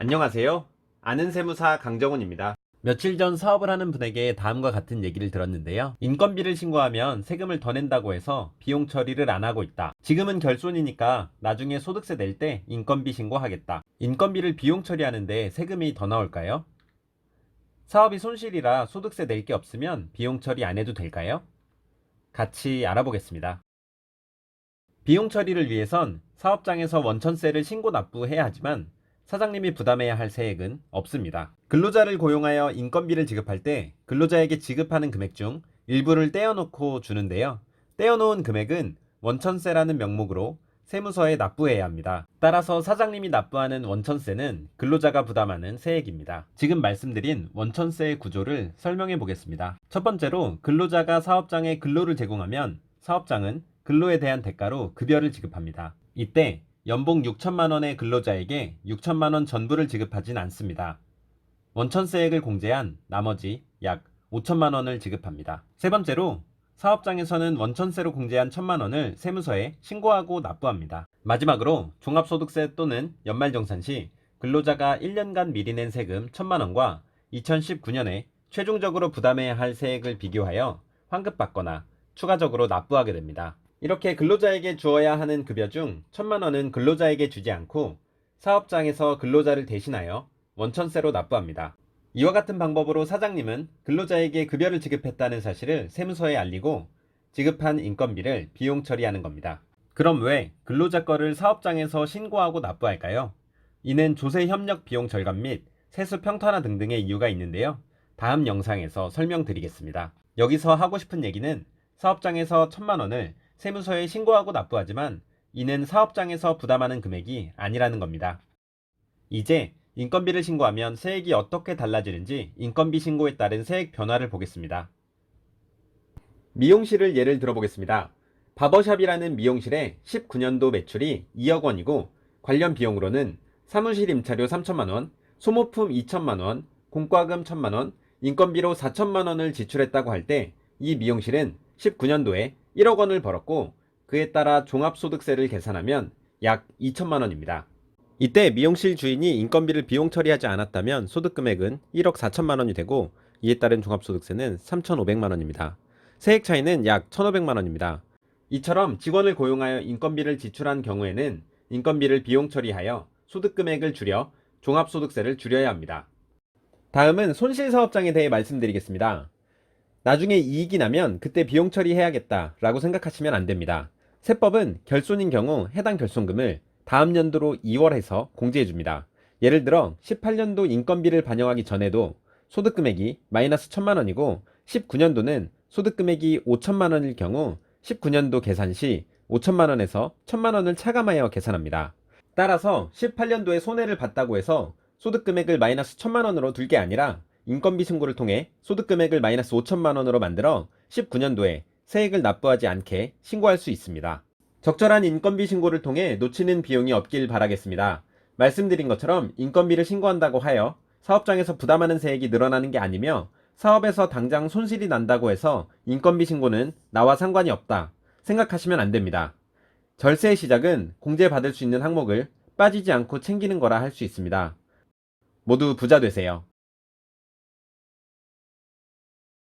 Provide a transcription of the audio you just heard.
안녕하세요. 아는 세무사 강정훈입니다. 며칠 전 사업을 하는 분에게 다음과 같은 얘기를 들었는데요. 인건비를 신고하면 세금을 더 낸다고 해서 비용 처리를 안 하고 있다. 지금은 결손이니까 나중에 소득세 낼 때 인건비 신고하겠다. 인건비를 비용 처리하는데 세금이 더 나올까요? 사업이 손실이라 소득세 낼 게 없으면 비용 처리 안 해도 될까요? 같이 알아보겠습니다. 비용 처리를 위해선 사업장에서 원천세를 신고 납부해야 하지만 사장님이 부담해야 할 세액은 없습니다. 근로자를 고용하여 인건비를 지급할 때 근로자에게 지급하는 금액 중 일부를 떼어놓고 주는데요. 떼어놓은 금액은 원천세라는 명목으로 세무서에 납부해야 합니다. 따라서 사장님이 납부하는 원천세는 근로자가 부담하는 세액입니다. 지금 말씀드린 원천세의 구조를 설명해 보겠습니다. 첫 번째로 근로자가 사업장에 근로를 제공하면 사업장은 근로에 대한 대가로 급여를 지급합니다. 이때 연봉 6천만 원의 근로자에게 6천만 원 전부를 지급하진 않습니다. 원천세액을 공제한 나머지 약 5천만 원을 지급합니다. 세 번째로 사업장에서는 원천세로 공제한 1천만 원을 세무서에 신고하고 납부합니다. 마지막으로 종합소득세 또는 연말정산 시 근로자가 1년간 미리 낸 세금 1천만 원과 2019년에 최종적으로 부담해야 할 세액을 비교하여 환급받거나 추가적으로 납부하게 됩니다. 이렇게 근로자에게 주어야 하는 급여 중 1천만 원은 근로자에게 주지 않고 사업장에서 근로자를 대신하여 원천세로 납부합니다. 이와 같은 방법으로 사장님은 근로자에게 급여를 지급했다는 사실을 세무서에 알리고 지급한 인건비를 비용 처리하는 겁니다. 그럼 왜 근로자 거를 사업장에서 신고하고 납부할까요? 이는 조세 협력 비용 절감 및 세수 평탄화 등등의 이유가 있는데요. 다음 영상에서 설명드리겠습니다. 여기서 하고 싶은 얘기는 사업장에서 1천만 원을 세무서에 신고하고 납부하지만 이는 사업장에서 부담하는 금액이 아니라는 겁니다. 이제 인건비를 신고하면 세액이 어떻게 달라지는지 인건비 신고에 따른 세액 변화를 보겠습니다. 미용실을 예를 들어보겠습니다. 바버샵이라는 미용실의 19년도 매출이 2억 원이고 관련 비용으로는 사무실 임차료 3천만 원, 소모품 2천만 원, 공과금 1천만 원, 인건비로 4천만 원을 지출했다고 할 때 이 미용실은 19년도에 1억 원을 벌었고 그에 따라 종합소득세를 계산하면 약 2천만 원입니다. 이때 미용실 주인이 인건비를 비용 처리하지 않았다면 소득금액은 1억 4천만 원이 되고 이에 따른 종합소득세는 3,500만 원입니다. 세액 차이는 약 1,500만 원입니다. 이처럼 직원을 고용하여 인건비를 지출한 경우에는 인건비를 비용 처리하여 소득금액을 줄여 종합소득세를 줄여야 합니다. 다음은 손실사업장에 대해 말씀드리겠습니다. 나중에 이익이 나면 그때 비용 처리해야겠다 라고 생각하시면 안됩니다. 세법은 결손인 경우 해당 결손금을 다음 연도로 2월에서 공제해줍니다. 예를 들어 18년도 인건비를 반영하기 전에도 소득금액이 마이너스 1천만 원이고 19년도는 소득금액이 5천만 원일 경우 19년도 계산 시 5천만 원에서 1천만 원을 차감하여 계산합니다. 따라서 18년도에 손해를 봤다고 해서 소득금액을 마이너스 1천만 원으로 둘 게 아니라 인건비 신고를 통해 소득금액을 마이너스 5천만 원으로 만들어 19년도에 세액을 납부하지 않게 신고할 수 있습니다. 적절한 인건비 신고를 통해 놓치는 비용이 없길 바라겠습니다. 말씀드린 것처럼 인건비를 신고한다고 하여 사업장에서 부담하는 세액이 늘어나는 게 아니며 사업에서 당장 손실이 난다고 해서 인건비 신고는 나와 상관이 없다 생각하시면 안 됩니다. 절세의 시작은 공제받을 수 있는 항목을 빠지지 않고 챙기는 거라 할 수 있습니다. 모두 부자 되세요.